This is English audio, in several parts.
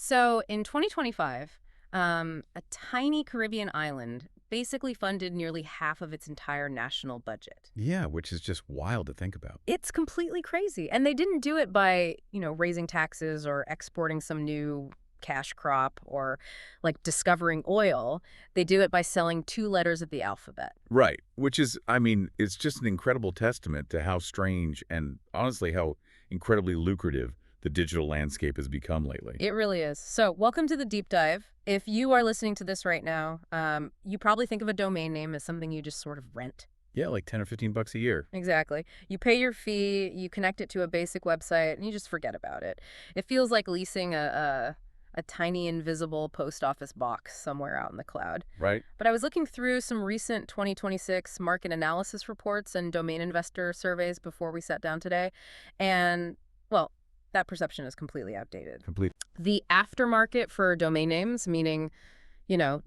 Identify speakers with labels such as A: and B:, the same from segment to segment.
A: So in 2025, a tiny Caribbean island basically funded nearly half of its entire national budget.
B: Yeah, which is just wild to think about.
A: It's completely crazy. And they didn't do it by, raising taxes or exporting some new cash crop or like discovering oil. They do it by selling two letters of the alphabet.
B: Right, which is, it's just an incredible testament to how strange and honestly how incredibly lucrative the digital landscape has become lately.
A: It really is. So welcome to the deep dive. If you are listening to this right now, you probably think of a domain name as something you just sort of rent.
B: Yeah, like 10 or 15 bucks a year.
A: Exactly. You pay your fee, you connect it to a basic website, and you just forget about it. It feels like leasing a tiny invisible post office box somewhere out in the cloud.
B: Right.
A: But I was looking through some recent 2026 market analysis reports and domain investor surveys before we sat down today, and, well, that perception is completely outdated.
B: Complete.
A: The aftermarket for domain names, meaning,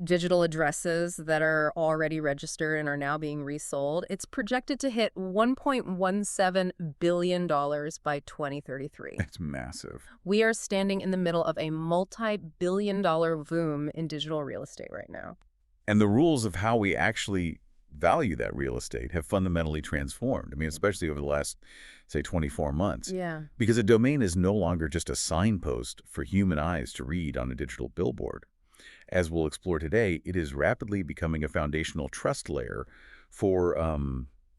A: digital addresses that are already registered and are now being resold, it's projected to hit $1.17 billion by 2033.
B: That's massive.
A: We are standing in the middle of a multi-billion-dollar boom in digital real estate right now.
B: And the rules of how we actually value that real estate have fundamentally transformed. Especially over the last, say, 24 months.
A: Yeah.
B: Because a domain is no longer just a signpost for human eyes to read on a digital billboard. As we'll explore today, it is rapidly becoming a foundational trust layer for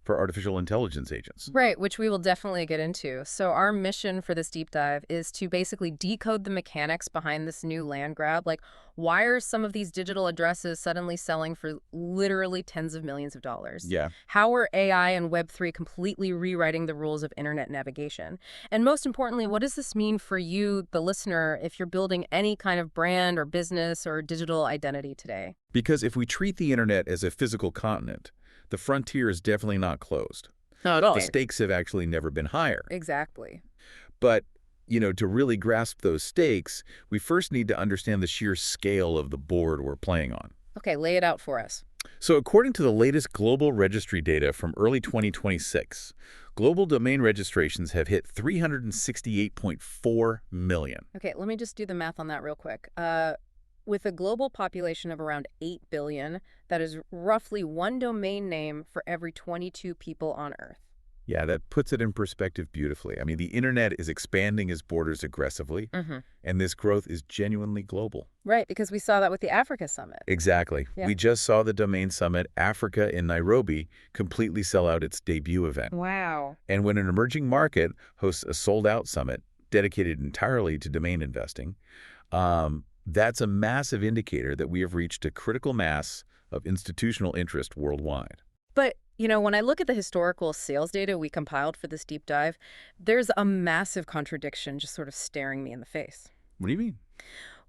B: artificial intelligence agents.
A: Right, which we will definitely get into. So our mission for this deep dive is to basically decode the mechanics behind this new land grab. Like, why are some of these digital addresses suddenly selling for literally tens of millions of dollars?
B: Yeah.
A: How are AI and Web3 completely rewriting the rules of internet navigation? And most importantly, what does this mean for you, the listener, if you're building any kind of brand or business or digital identity today?
B: Because if we treat the internet as a physical continent, the frontier is definitely not closed.
A: Not at all.
B: The stakes have actually never been higher.
A: Exactly.
B: But, to really grasp those stakes, we first need to understand the sheer scale of the board we're playing on.
A: Okay, lay it out for us.
B: So according to the latest global registry data from early 2026, global domain registrations have hit 368.4 million.
A: Okay, let me just do the math on that real quick. With a global population of around 8 billion, that is roughly one domain name for every 22 people on Earth.
B: Yeah, that puts it in perspective beautifully. The internet is expanding its borders aggressively, and this growth is genuinely global.
A: Right, because we saw that with the Africa Summit.
B: Exactly.
A: Yeah.
B: We just saw the Domain Summit, Africa in Nairobi, completely sell out its debut event.
A: Wow.
B: And when an emerging market hosts a sold-out summit dedicated entirely to domain investing, that's a massive indicator that we have reached a critical mass of institutional interest worldwide.
A: But, when I look at the historical sales data we compiled for this deep dive, there's a massive contradiction just sort of staring me in the face.
B: What do you mean?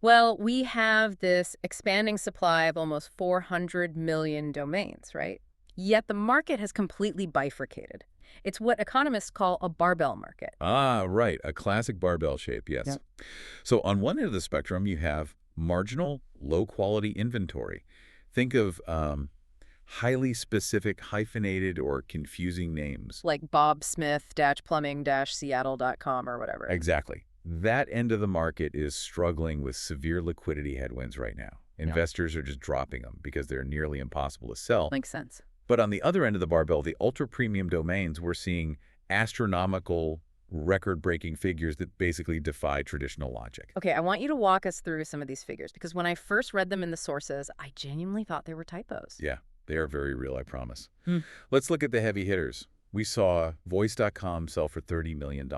A: Well, we have this expanding supply of almost 400 million domains, right? Yet the market has completely bifurcated. It's what economists call a barbell market.
B: Ah, right. A classic barbell shape, yes.
A: Yep.
B: So on one end of the spectrum, you have marginal, low-quality inventory. Think of highly specific, hyphenated, or confusing names.
A: Like bobsmith-plumbing-seattle.com or whatever.
B: Exactly. That end of the market is struggling with severe liquidity headwinds right now. Investors are just dropping them because they're nearly impossible to sell.
A: Makes sense.
B: But on the other end of the barbell, the ultra-premium domains, we're seeing astronomical, record-breaking figures that basically defy traditional logic.
A: Okay, I want you to walk us through some of these figures, because when I first read them in the sources, I genuinely thought they were typos.
B: Yeah, they are very real, I promise. Let's look at the heavy hitters. We saw Voice.com sell for $30 million.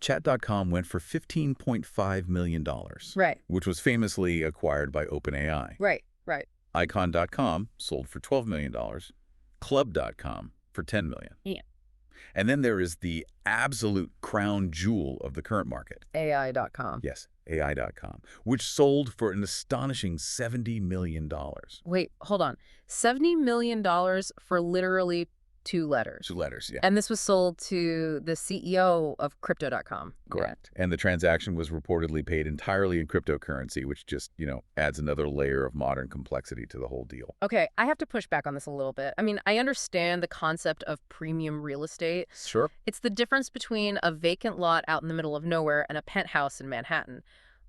B: Chat.com went for $15.5 million.
A: Right.
B: Which was famously acquired by OpenAI.
A: Right.
B: Icon.com sold for $12 million. Club.com for $10 million.
A: Yeah.
B: And then there is the absolute crown jewel of the current market.
A: AI.com.
B: Yes, AI.com, which sold for an astonishing $70 million.
A: Wait, hold on. $70 million for literally two letters.
B: Two letters, yeah.
A: And this was sold to the CEO of Crypto.com.
B: Correct. And the transaction was reportedly paid entirely in cryptocurrency, which just, adds another layer of modern complexity to the whole deal.
A: Okay, I have to push back on this a little bit. I understand the concept of premium real estate.
B: Sure.
A: It's the difference between a vacant lot out in the middle of nowhere and a penthouse in Manhattan.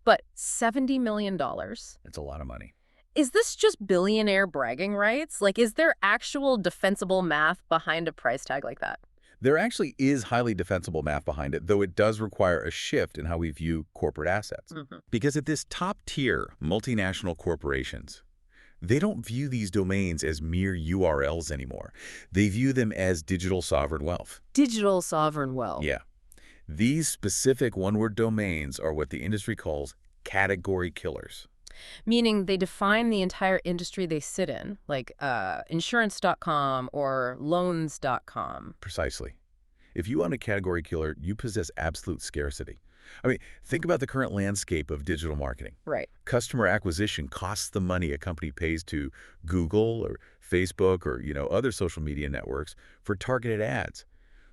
A: But $70 million? dollars?
B: It's a lot of money.
A: Is this just billionaire bragging rights? Like, is there actual defensible math behind a price tag like that?
B: There actually is highly defensible math behind it, though it does require a shift in how we view corporate assets. Because at this top-tier multinational corporations, they don't view these domains as mere URLs anymore. They view them as digital sovereign wealth.
A: Digital sovereign wealth.
B: Yeah. These specific one-word domains are what the industry calls category killers.
A: Meaning they define the entire industry they sit in, like insurance.com or loans.com.
B: Precisely. If you own a category killer, you possess absolute scarcity. I mean, think about the current landscape of digital marketing.
A: Right.
B: Customer acquisition costs the money a company pays to Google or Facebook or, other social media networks for targeted ads.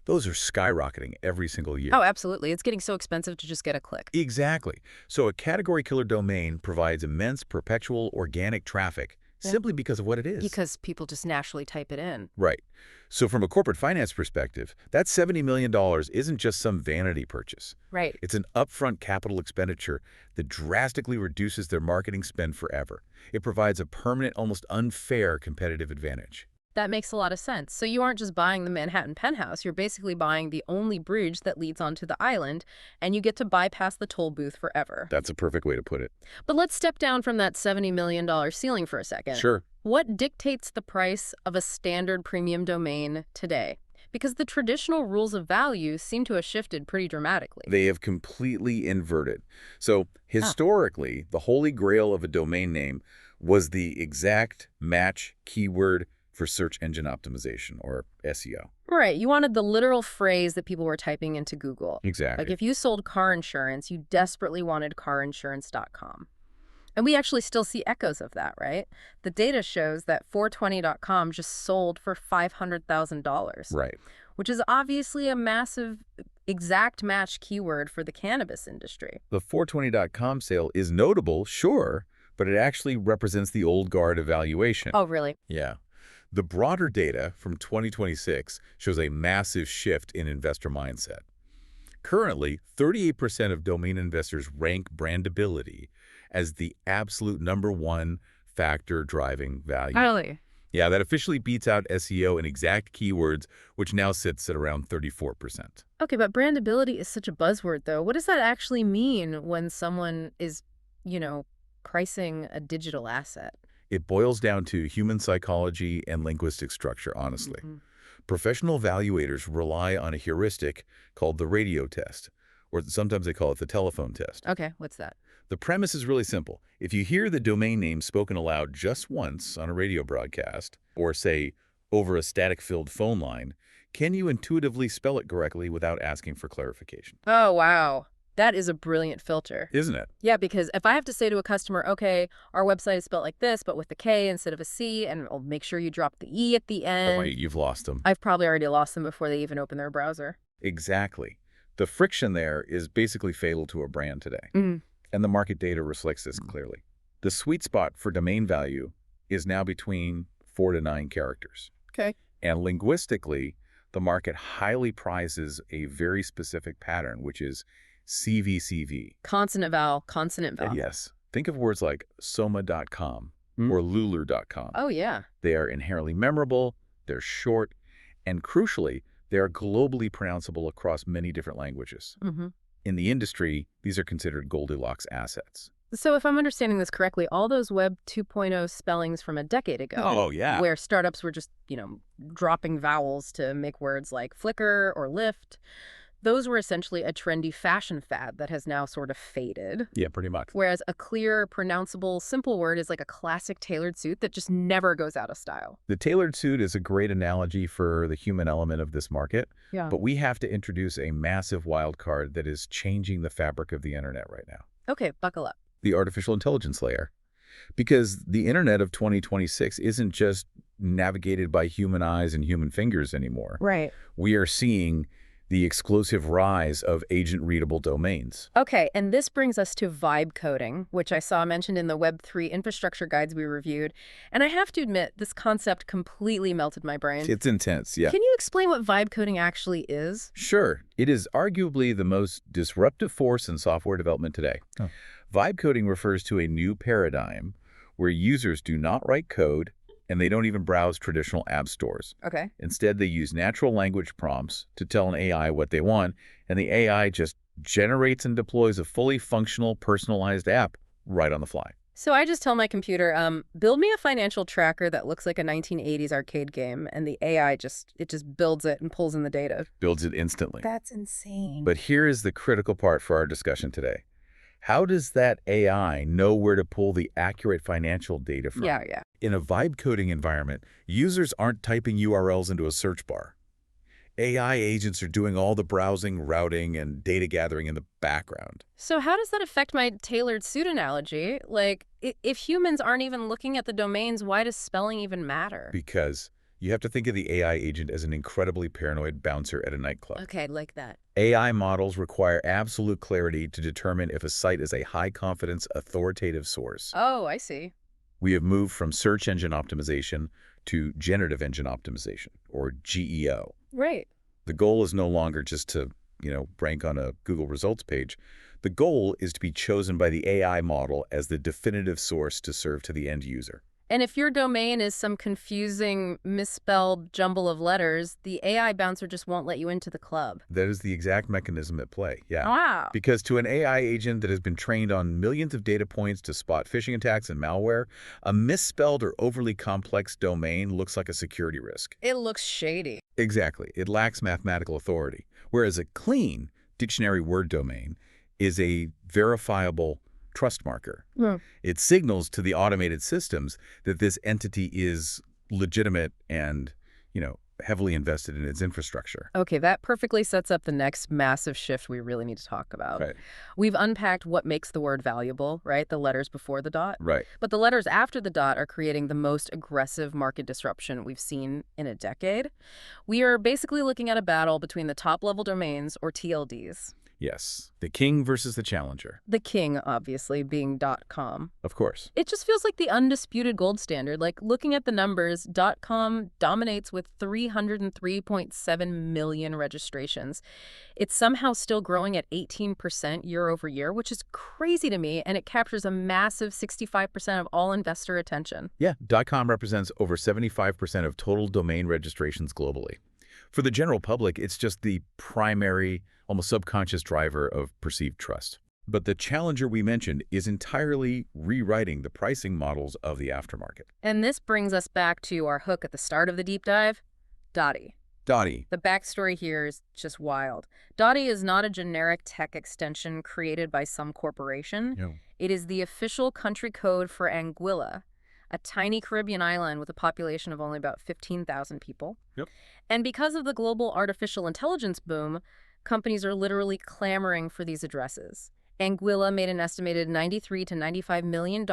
B: Those are skyrocketing every single year.
A: Oh, absolutely. It's getting so expensive to just get a click.
B: Exactly. So a category killer domain provides immense perpetual organic traffic simply because of what it is.
A: Because people just naturally type it in.
B: Right. So from a corporate finance perspective, that $70 million isn't just some vanity purchase.
A: Right.
B: It's an upfront capital expenditure that drastically reduces their marketing spend forever. It provides a permanent, almost unfair competitive advantage.
A: That makes a lot of sense. So you aren't just buying the Manhattan penthouse, you're basically buying the only bridge that leads onto the island, and you get to bypass the toll booth forever.
B: That's a perfect way to put it.
A: But let's step down from that $70 million ceiling for a second.
B: Sure.
A: What dictates the price of a standard premium domain today? Because the traditional rules of value seem to have shifted pretty dramatically.
B: They have completely inverted. So historically, the holy grail of a domain name was the exact match keyword for search engine optimization, or SEO.
A: Right. You wanted the literal phrase that people were typing into Google.
B: Exactly.
A: Like if you sold car insurance, you desperately wanted carinsurance.com. And we actually still see echoes of that, right? The data shows that 420.com just sold for $500,000.
B: Right.
A: Which is obviously a massive exact match keyword for the cannabis industry.
B: The 420.com sale is notable, sure, but it actually represents the old guard evaluation.
A: Oh, really?
B: Yeah. The broader data from 2026 shows a massive shift in investor mindset. Currently, 38% of domain investors rank brandability as the absolute #1 factor driving value.
A: Really?
B: Yeah, that officially beats out SEO and exact keywords, which now sits at around 34%.
A: Okay, but brandability is such a buzzword, though. What does that actually mean when someone is, pricing a digital asset?
B: It boils down to human psychology and linguistic structure, honestly. Professional evaluators rely on a heuristic called the radio test, or sometimes they call it the telephone test.
A: Okay, what's that?
B: The premise is really simple. If you hear the domain name spoken aloud just once on a radio broadcast, or say, over a static-filled phone line, can you intuitively spell it correctly without asking for clarification?
A: Oh, wow. That is a brilliant filter.
B: Isn't it?
A: Yeah, because if I have to say to a customer, okay, our website is spelled like this, but with a K instead of a C, and I'll make sure you drop the E at the end.
B: Oh, wait, you've lost them.
A: I've probably already lost them before they even open their browser.
B: Exactly. The friction there is basically fatal to a brand today. And the market data reflects this clearly. The sweet spot for domain value is now between 4 to 9 characters.
A: Okay.
B: And linguistically, the market highly prizes a very specific pattern, which is CVCV.
A: Consonant vowel, consonant vowel.
B: Yes. Think of words like soma.com or lulu.com.
A: Oh, yeah.
B: They are inherently memorable, they're short, and crucially, they are globally pronounceable across many different languages. In the industry, these are considered Goldilocks assets.
A: So if I'm understanding this correctly, all those Web 2.0 spellings from a decade ago,
B: Oh, yeah.
A: where startups were just, dropping vowels to make words like flicker or lift, those were essentially a trendy fashion fad that has now sort of faded.
B: Yeah, pretty much.
A: Whereas a clear, pronounceable, simple word is like a classic tailored suit that just never goes out of style.
B: The tailored suit is a great analogy for the human element of this market.
A: Yeah.
B: But we have to introduce a massive wild card that is changing the fabric of the internet right now.
A: Okay, buckle up.
B: The artificial intelligence layer. Because the internet of 2026 isn't just navigated by human eyes and human fingers anymore.
A: Right.
B: We are seeing the explosive rise of agent-readable domains.
A: Okay, and this brings us to vibe coding, which I saw mentioned in the Web3 infrastructure guides we reviewed. And I have to admit, this concept completely melted my brain.
B: It's intense, yeah.
A: Can you explain what vibe coding actually is?
B: Sure. It is arguably the most disruptive force in software development today. Vibe coding refers to a new paradigm where users do not write code and they don't even browse traditional app stores.
A: Okay.
B: Instead, they use natural language prompts to tell an AI what they want, and the AI just generates and deploys a fully functional, personalized app right on the fly.
A: So I just tell my computer, build me a financial tracker that looks like a 1980s arcade game, and the AI just builds it and pulls in the data.
B: Builds it instantly.
A: That's insane.
B: But here is the critical part for our discussion today. How does that AI know where to pull the accurate financial data from?
A: Yeah.
B: In a vibe coding environment, users aren't typing URLs into a search bar. AI agents are doing all the browsing, routing, and data gathering in the background.
A: So how does that affect my tailored suit analogy? Like, if humans aren't even looking at the domains, why does spelling even matter?
B: Because you have to think of the AI agent as an incredibly paranoid bouncer at a nightclub.
A: Okay, like that.
B: AI models require absolute clarity to determine if a site is a high-confidence, authoritative source.
A: Oh, I see.
B: We have moved from search engine optimization to generative engine optimization, or GEO.
A: Right.
B: The goal is no longer just to, rank on a Google results page. The goal is to be chosen by the AI model as the definitive source to serve to the end user.
A: And if your domain is some confusing, misspelled jumble of letters, the AI bouncer just won't let you into the club.
B: That is the exact mechanism at play, yeah.
A: Wow.
B: Because to an AI agent that has been trained on millions of data points to spot phishing attacks and malware, a misspelled or overly complex domain looks like a security risk.
A: It looks shady.
B: Exactly. It lacks mathematical authority. Whereas a clean dictionary word domain is a verifiable trust marker.
A: Hmm.
B: It signals to the automated systems that this entity is legitimate and, heavily invested in its infrastructure.
A: Okay, that perfectly sets up the next massive shift we really need to talk about.
B: Right.
A: We've unpacked what makes the word valuable, right? The letters before the dot.
B: Right.
A: But the letters after the dot are creating the most aggressive market disruption we've seen in a decade. We are basically looking at a battle between the top-level domains, or TLDs.
B: Yes. The king versus the challenger.
A: The king, obviously, being .com.
B: Of course.
A: It just feels like the undisputed gold standard. Like, looking at the numbers, .com dominates with 303.7 million registrations. It's somehow still growing at 18% year over year, which is crazy to me, and it captures a massive 65% of all investor attention.
B: Yeah. .com represents over 75% of total domain registrations globally. For the general public, it's just the primary, almost subconscious driver of perceived trust. But the challenger we mentioned is entirely rewriting the pricing models of the aftermarket.
A: And this brings us back to our hook at the start of the deep dive, Dotty.
B: Dotty.
A: The backstory here is just wild. Dotty is not a generic tech extension created by some corporation.
B: No.
A: It is the official country code for Anguilla, a tiny Caribbean island with a population of only about 15,000 people.
B: Yep.
A: And because of the global artificial intelligence boom, companies are literally clamoring for these addresses. Anguilla made an estimated $93 to $95 million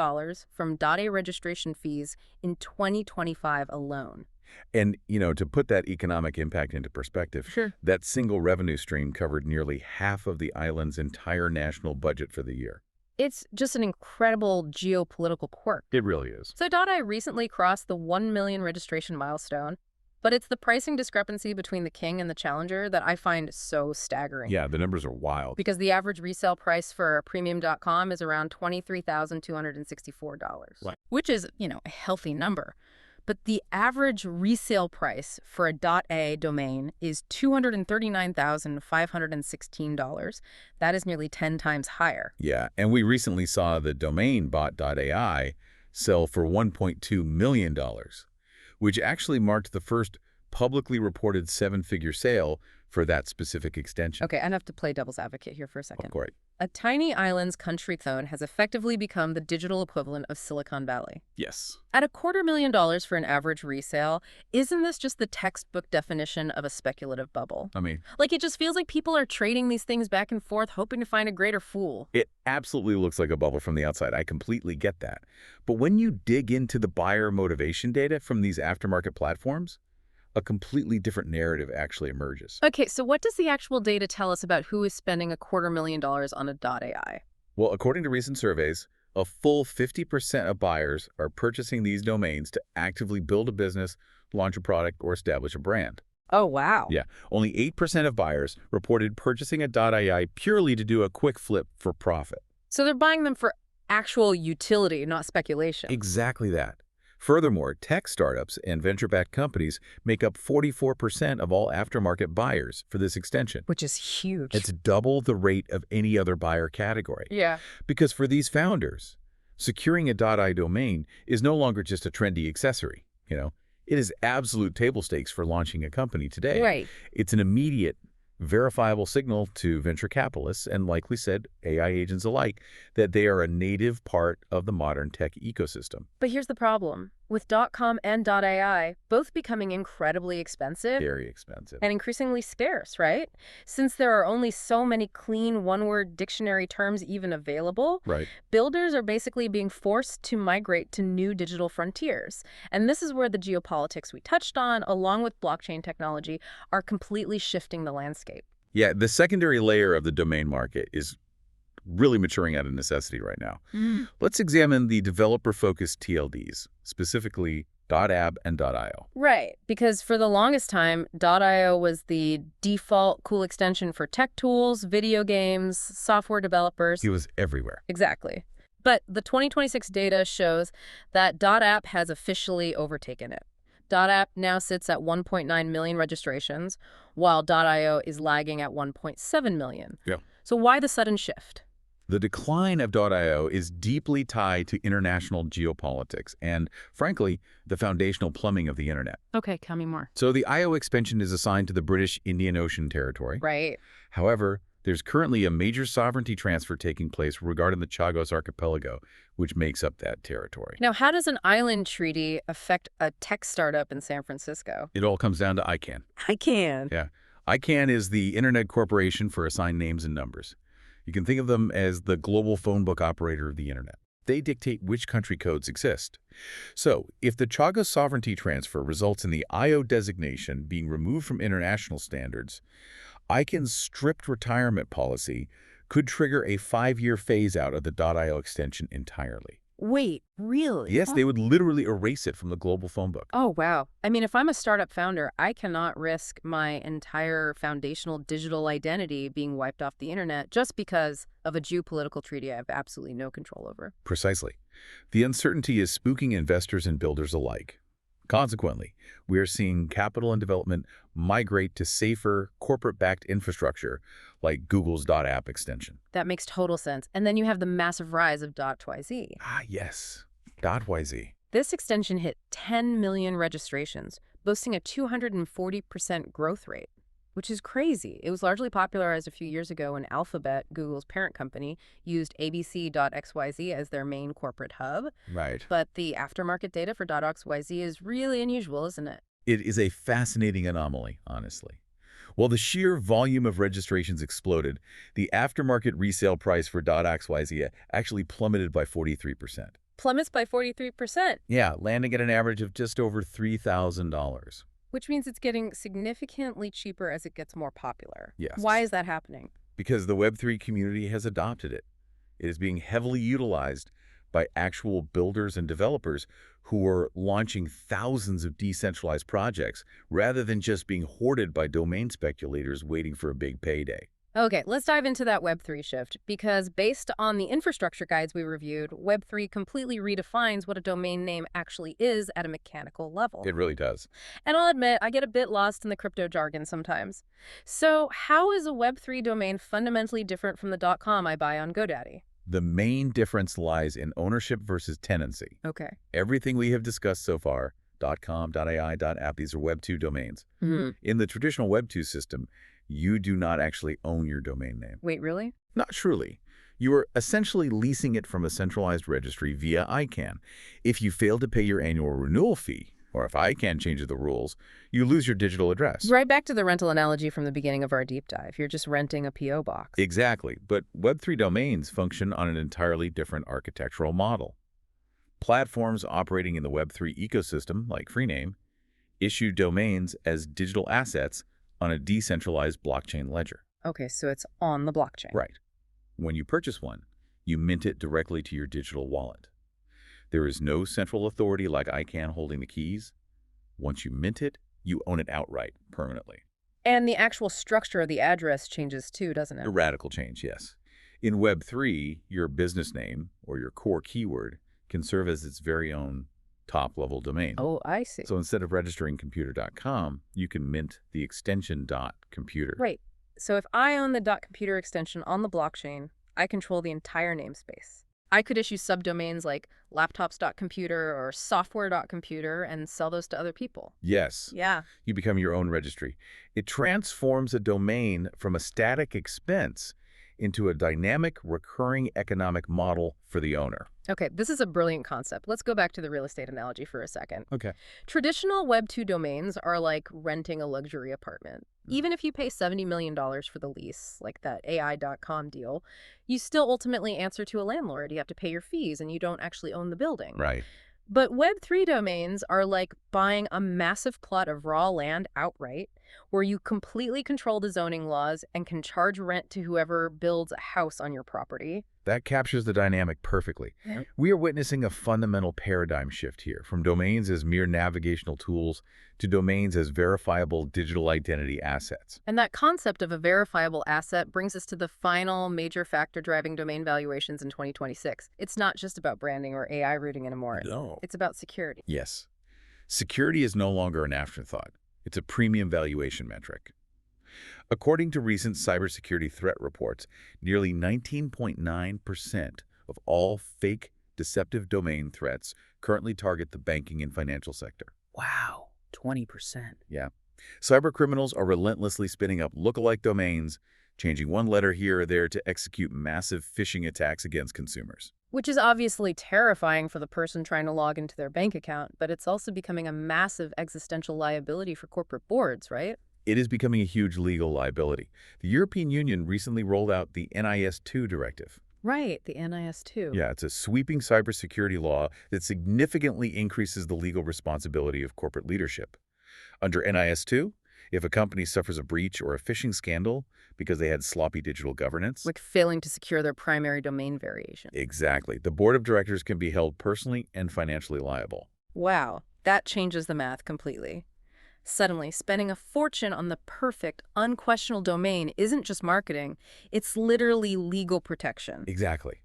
A: from .a registration fees in 2025 alone.
B: And, to put that economic impact into perspective,
A: Sure.
B: that single revenue stream covered nearly half of the island's entire national budget for the year.
A: It's just an incredible geopolitical quirk.
B: It really is.
A: So .a recently crossed the 1 million registration milestone, but it's the pricing discrepancy between the king and the challenger that I find so staggering.
B: Yeah, the numbers are wild.
A: Because the average resale price for premium.com is around $23,264,
B: Right.
A: which is, a healthy number. But the average resale price for a .a domain is $239,516. That is nearly 10 times higher.
B: Yeah, and we recently saw the domain bot.ai sell for $1.2 million, which actually marked the first publicly reported seven-figure sale for that specific extension.
A: Okay, I have to play devil's advocate here for a second.
B: Of course.
A: A tiny island's country code has effectively become the digital equivalent of Silicon Valley.
B: Yes.
A: At $250,000 for an average resale, isn't this just the textbook definition of a speculative bubble? Like, it just feels like people are trading these things back and forth, hoping to find a greater fool.
B: It absolutely looks like a bubble from the outside. I completely get that. But when you dig into the buyer motivation data from these aftermarket platforms, a completely different narrative actually emerges.
A: Okay, so what does the actual data tell us about who is spending $250,000 on a .ai?
B: Well, according to recent surveys, a full 50% of buyers are purchasing these domains to actively build a business, launch a product, or establish a brand.
A: Oh, wow.
B: Yeah, only 8% of buyers reported purchasing a .ai purely to do a quick flip for profit.
A: So they're buying them for actual utility, not speculation.
B: Exactly that. Furthermore, tech startups and venture-backed companies make up 44% of all aftermarket buyers for this extension.
A: Which is huge.
B: It's double the rate of any other buyer category.
A: Yeah.
B: Because for these founders, securing a .i domain is no longer just a trendy accessory. It is absolute table stakes for launching a company today.
A: Right.
B: It's an immediate, verifiable signal to venture capitalists and, like we said, AI agents alike, that they are a native part of the modern tech ecosystem.
A: But here's the problem. With .com and .ai both becoming incredibly expensive
B: Very expensive.
A: and increasingly scarce, right? Since there are only so many clean one-word dictionary terms even available,
B: Right.
A: builders are basically being forced to migrate to new digital frontiers. And this is where the geopolitics we touched on, along with blockchain technology, are completely shifting the landscape.
B: Yeah, the secondary layer of the domain market is really maturing out of necessity right now. Let's examine the developer-focused TLDs, specifically .ab and .io.
A: Right, because for the longest time, .io was the default cool extension for tech tools, video games, software developers.
B: It was everywhere.
A: Exactly. But the 2026 data shows that .app has officially overtaken it. .app now sits at 1.9 million registrations, while .io is lagging at 1.7 million.
B: Yeah.
A: So why the sudden shift?
B: The decline of .io is deeply tied to international geopolitics and, frankly, the foundational plumbing of the internet.
A: Okay, tell me more.
B: So the IO expansion is assigned to the British Indian Ocean territory.
A: Right.
B: However, there's currently a major sovereignty transfer taking place regarding the Chagos Archipelago, which makes up that territory.
A: Now, how does an island treaty affect a tech startup in San Francisco?
B: It all comes down to ICANN.
A: ICANN.
B: Yeah. ICANN is the Internet Corporation for Assigned Names and Numbers. You can think of them as the global phone book operator of the internet. They dictate which country codes exist. So, if the Chagos sovereignty transfer results in the IO designation being removed from international standards, ICANN's strict retirement policy could trigger a 5-year phase-out of the .io extension entirely.
A: Wait, really?
B: Yes, they would literally erase it from the global phone book.
A: Oh, wow. I mean, if I'm a startup founder, I cannot risk my entire foundational digital identity being wiped off the internet just because of a geopolitical treaty I have absolutely no control over.
B: Precisely. The uncertainty is spooking investors and builders alike. Consequently, we are seeing capital and development migrate to safer, corporate-backed infrastructure like Google's .app extension.
A: That makes total sense. And then you have the massive rise of .yz.
B: Ah, yes. .yz.
A: This extension hit 10 million registrations, boasting a 240% growth rate, which is crazy. It was largely popularized a few years ago when Alphabet, Google's parent company, used abc.xyz as their main corporate hub.
B: Right.
A: But the aftermarket data for .xyz is really unusual, isn't it?
B: It is a fascinating anomaly, honestly. While the sheer volume of registrations exploded, the aftermarket resale price for .xyz actually plummeted by 43%.
A: Plummets by 43%.
B: Yeah, landing at an average of just over $3,000.
A: Which means it's getting significantly cheaper as it gets more popular.
B: Yes.
A: Why is that happening?
B: Because the Web3 community has adopted it. It is being heavily utilized by actual builders and developers who are launching thousands of decentralized projects rather than just being hoarded by domain speculators waiting for a big payday.
A: Okay, let's dive into that Web3 shift, because based on the infrastructure guides we reviewed, Web3 completely redefines what a domain name actually is at a mechanical level.
B: It really does.
A: And I'll admit, I get a bit lost in the crypto jargon sometimes. So how is a Web3 domain fundamentally different from the .com I buy on GoDaddy?
B: The main difference lies in ownership versus tenancy.
A: Okay.
B: Everything we have discussed so far, .com, .ai, .app, these are Web2 domains.
A: Mm-hmm.
B: In the traditional Web2 system, you do not actually own your domain name.
A: Wait, really?
B: Not truly. You are essentially leasing it from a centralized registry via ICANN. If you fail to pay your annual renewal fee, or if ICANN changes the rules, you lose your digital address.
A: Right back to the rental analogy from the beginning of our deep dive. You're just renting a P.O. box.
B: Exactly, but Web3 domains function on an entirely different architectural model. Platforms operating in the Web3 ecosystem, like Freename, issue domains as digital assets on a decentralized blockchain ledger.
A: Okay, so it's on the blockchain.
B: Right. When you purchase one, you mint it directly to your digital wallet. There is no central authority like ICANN holding the keys. Once you mint it, you own it outright, permanently.
A: And the actual structure of the address changes too, doesn't it?
B: A radical change, yes. In Web3, your business name or your core keyword can serve as its very own top-level domain.
A: Oh, I see.
B: So instead of registering computer.com, you can mint the extension .computer.
A: Right. So if I own the .computer extension on the blockchain, I control the entire namespace. I could issue subdomains like laptops.computer or software.computer and sell those to other people.
B: Yes,
A: Yeah.
B: you become your own registry. It transforms a domain from a static expense into a dynamic, recurring economic model for the owner.
A: Okay, this is a brilliant concept. Let's go back to the real estate analogy for a second.
B: Okay.
A: Traditional Web 2 domains are like renting a luxury apartment. Even if you pay $70 million for the lease, like that AI.com deal, you still ultimately answer to a landlord. You have to pay your fees and you don't actually own the building.
B: Right.
A: But Web 3 domains are like buying a massive plot of raw land outright, where you completely control the zoning laws and can charge rent to whoever builds a house on your property.
B: That captures the dynamic perfectly.
A: Yeah.
B: We are witnessing a fundamental paradigm shift here, from domains as mere navigational tools to domains as verifiable digital identity assets.
A: And that concept of a verifiable asset brings us to the final major factor driving domain valuations in 2026. It's not just about branding or AI routing anymore.
B: No.
A: It's about security.
B: Yes. Security is no longer an afterthought. It's a premium valuation metric. According to recent cybersecurity threat reports, nearly 19.9% of all fake, deceptive domain threats currently target the banking and financial sector.
C: Wow, 20%.
B: Yeah. Cybercriminals are relentlessly spinning up lookalike domains, changing one letter here or there to execute massive phishing attacks against consumers.
A: Which is obviously terrifying for the person trying to log into their bank account, but it's also becoming a massive existential liability for corporate boards, right?
B: It is becoming a huge legal liability. The European Union recently rolled out the NIS2 directive.
A: Right, the NIS2.
B: Yeah, it's a sweeping cybersecurity law that significantly increases the legal responsibility of corporate leadership. Under NIS2, if a company suffers a breach or a phishing scandal because they had sloppy digital governance,
A: Like failing to secure their primary domain variation.
B: exactly, the board of directors can be held personally and financially liable.
A: Wow, that changes the math completely. Suddenly, spending a fortune on the perfect, unquestionable domain isn't just marketing, it's literally legal protection.
B: Exactly.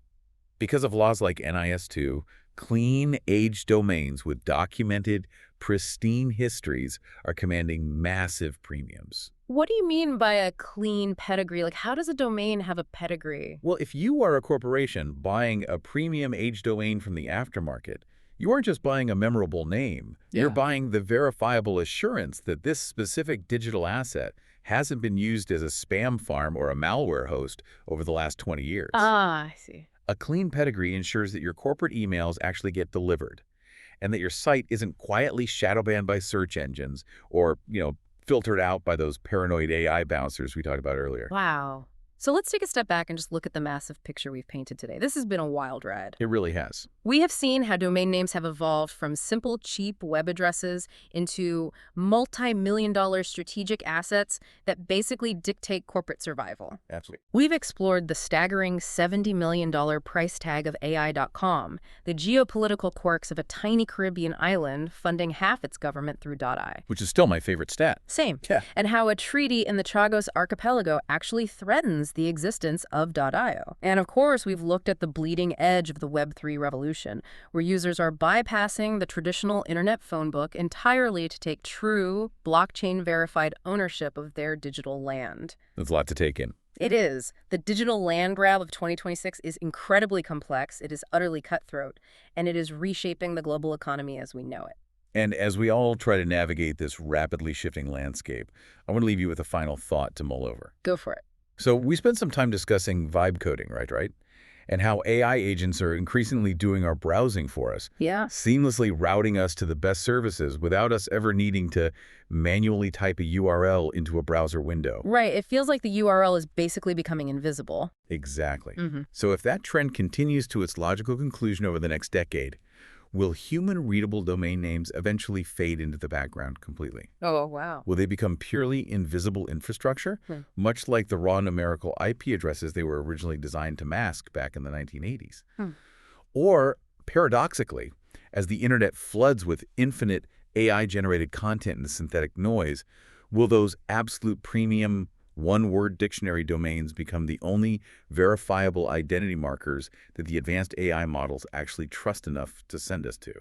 B: Because of laws like NIS2, clean, aged domains with documented, pristine histories are commanding massive premiums.
A: What do you mean by a clean pedigree? Like, how does a domain have a pedigree?
B: Well, if you are a corporation buying a premium aged domain from the aftermarket, you aren't just buying a memorable name. You're
C: Yeah.
B: buying the verifiable assurance that this specific digital asset hasn't been used as a spam farm or a malware host over the last 20 years.
A: Ah, I see.
B: A clean pedigree ensures that your corporate emails actually get delivered and that your site isn't quietly shadow banned by search engines or, filtered out by those paranoid AI bouncers we talked about earlier.
A: Wow. So let's take a step back and just look at the massive picture we've painted today. This has been a wild ride.
B: It really has.
A: We have seen how domain names have evolved from simple, cheap web addresses into multi-million-dollar strategic assets that basically dictate corporate survival.
B: Absolutely.
A: We've explored the staggering $70 million price tag of AI.com, the geopolitical quirks of a tiny Caribbean island funding half its government through .ai.
B: Which is still my favorite stat.
A: Same.
B: Yeah.
A: And how a treaty in the Chagos archipelago actually threatens the existence of .io. And of course, we've looked at the bleeding edge of the Web3 revolution, where users are bypassing the traditional internet phone book entirely to take true, blockchain-verified ownership of their digital land.
B: That's a lot to take in.
A: It is. The digital land grab of 2026 is incredibly complex, it is utterly cutthroat, and it is reshaping the global economy as we know it.
B: And as we all try to navigate this rapidly shifting landscape, I want to leave you with a final thought to mull over.
A: Go for it.
B: So we spent some time discussing vibe coding, right? And how AI agents are increasingly doing our browsing for us,
A: Yeah.
B: seamlessly routing us to the best services without us ever needing to manually type a URL into a browser window.
A: Right. It feels like the URL is basically becoming invisible.
B: Exactly.
A: Mm-hmm.
B: So if that trend continues to its logical conclusion over the next decade, will human-readable domain names eventually fade into the background completely?
A: Oh, wow.
B: Will they become purely invisible infrastructure, much like the raw numerical IP addresses they were originally designed to mask back in the 1980s? Or, paradoxically, as the internet floods with infinite AI-generated content and synthetic noise, will those absolute premium One-word dictionary domains become the only verifiable identity markers that the advanced AI models actually trust enough to send us to.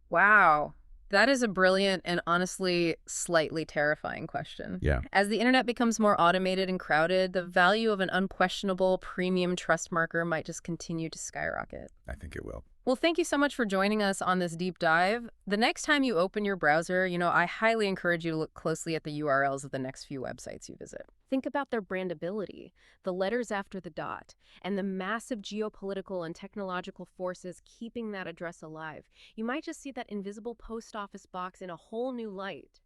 A: Wow. That is a brilliant and honestly slightly terrifying question.
B: Yeah,
A: As the internet becomes more automated and crowded, the value of an unquestionable premium trust marker might just continue to skyrocket.
B: I think it will.
A: Well, thank you so much for joining us on this deep dive. The next time you open your browser, I highly encourage you to look closely at the URLs of the next few websites you visit. Think about their brandability, the letters after the dot, and the massive geopolitical and technological forces keeping that address alive. You might just see that invisible post office box in a whole new light.